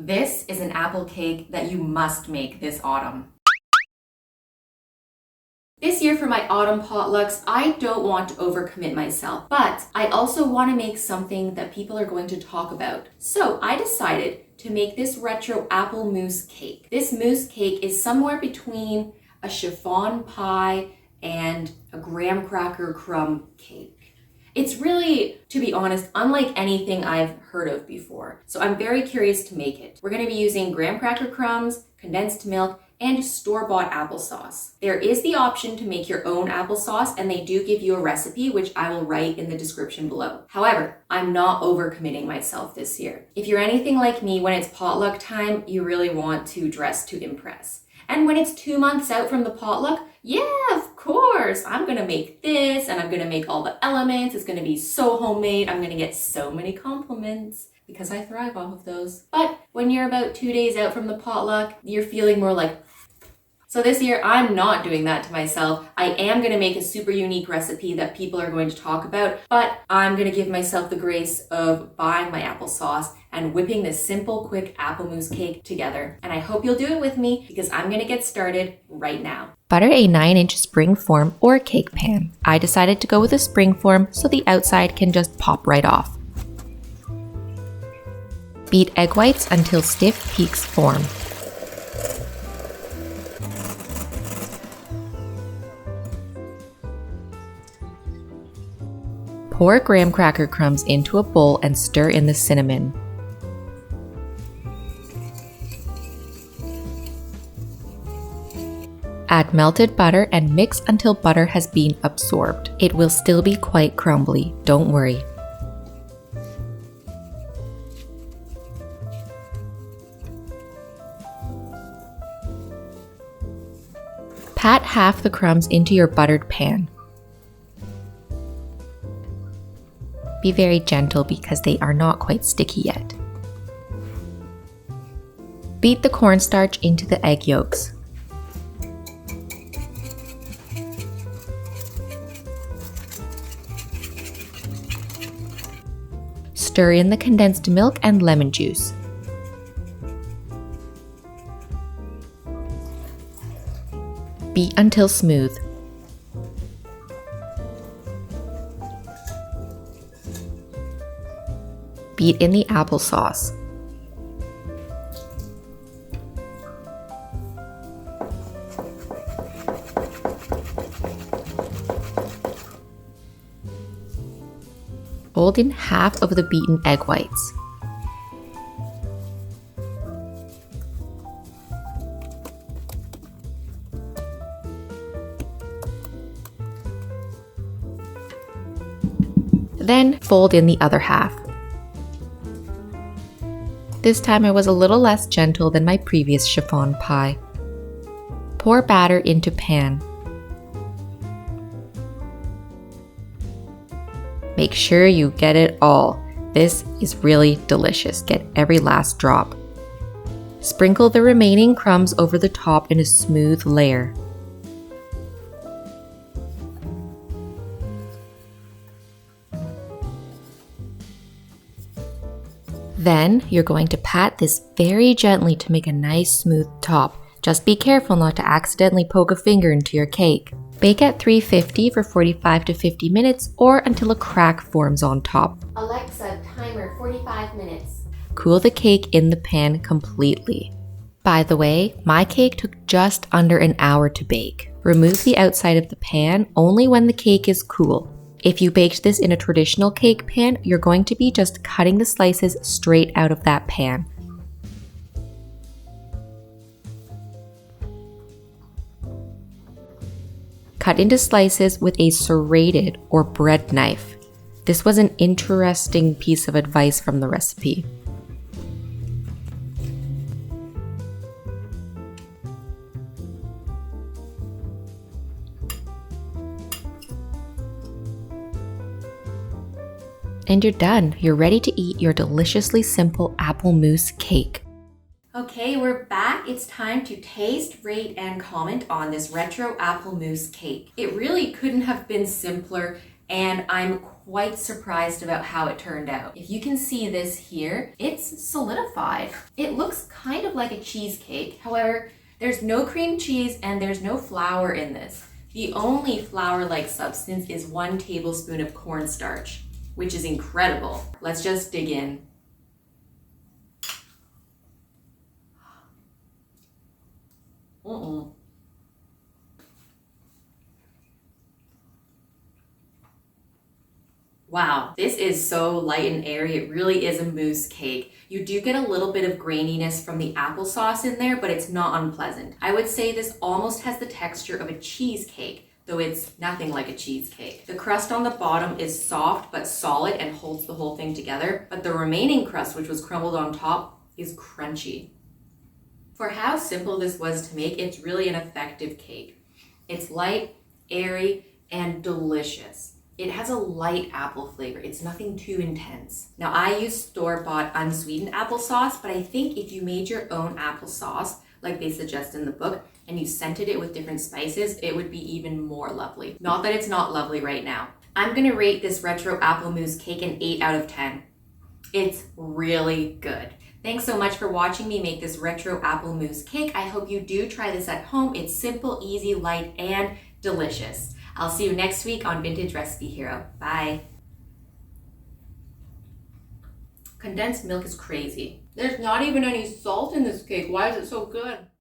This is an apple cake that you must make this autumn. This year for my autumn potlucks, I don't want to overcommit myself, but I also want to make something that people are going to talk about. So I decided to make this retro apple mousse cake. This mousse cake is somewhere between a chiffon pie and a graham cracker crumb cake. It's really, to be honest, unlike anything I've heard of before. So I'm very curious to make it. We're going to be using graham cracker crumbs, condensed milk, and store-bought applesauce. There is the option to make your own applesauce, and they do give you a recipe, which I will write in the description below. However, I'm not overcommitting myself this year. If you're anything like me, when it's potluck time, you really want to dress to impress. And when it's 2 months out from the potluck, yeah, of course, I'm gonna make this and I'm gonna make all the elements. It's gonna be so homemade. I'm gonna get so many compliments because I thrive off of those. But when you're about 2 days out from the potluck, you're feeling more like, so this year, I'm not doing that to myself. I am gonna make a super unique recipe that people are going to talk about, but I'm gonna give myself the grace of buying my applesauce and whipping this simple, quick apple mousse cake together. And I hope you'll do it with me because I'm gonna get started right now. Butter a 9-inch spring form or cake pan. I decided to go with a spring form so the outside can just pop right off. Beat egg whites until stiff peaks form. Pour graham cracker crumbs into a bowl and stir in the cinnamon. Add melted butter and mix until butter has been absorbed. It will still be quite crumbly, don't worry. Pat half the crumbs into your buttered pan. Be very gentle because they are not quite sticky yet. Beat the cornstarch into the egg yolks. Stir in the condensed milk and lemon juice. Beat until smooth. Beat in the applesauce. Fold in half of the beaten egg whites. Then fold in the other half. This time I was a little less gentle than my previous chiffon pie. Pour batter into pan. Make sure you get it all. This is really delicious. Get every last drop. Sprinkle the remaining crumbs over the top in a smooth layer. Then you're going to pat this very gently to make a nice smooth top. Just be careful not to accidentally poke a finger into your cake. Bake at 350 for 45 to 50 minutes or until a crack forms on top. Alexa, timer 45 minutes. Cool the cake in the pan completely. By the way, my cake took just under an hour to bake. Remove the outside of the pan only when the cake is cool. If you baked this in a traditional cake pan, you're going to be just cutting the slices straight out of that pan. Cut into slices with a serrated or bread knife. This was an interesting piece of advice from the recipe. And you're done. You're ready to eat your deliciously simple apple mousse cake. Okay, we're back. It's time to taste, rate, and comment on this retro apple mousse cake. It really couldn't have been simpler, and I'm quite surprised about how it turned out. If you can see this here, it's solidified. It looks kind of like a cheesecake. However, there's no cream cheese and there's no flour in this. The only flour-like substance is 1 tablespoon of cornstarch, which is incredible. Let's just dig in. Wow, this is so light and airy. It really is a mousse cake. You do get a little bit of graininess from the applesauce in there, but it's not unpleasant. I would say this almost has the texture of a cheesecake, though it's nothing like a cheesecake. The crust on the bottom is soft but solid and holds the whole thing together, but the remaining crust, which was crumbled on top, is crunchy. For how simple this was to make, it's really an effective cake. It's light, airy, and delicious. It has a light apple flavor. It's nothing too intense. Now, I use store-bought unsweetened applesauce, but I think if you made your own applesauce, like they suggest in the book, and you scented it with different spices, it would be even more lovely. Not that it's not lovely right now. I'm gonna rate this retro apple mousse cake an 8 out of 10. It's really good. Thanks so much for watching me make this retro apple mousse cake. I hope you do try this at home. It's simple, easy, light, and delicious. I'll see you next week on Vintage Recipe Hero. Bye. Condensed milk is crazy. There's not even any salt in this cake. Why is it so good?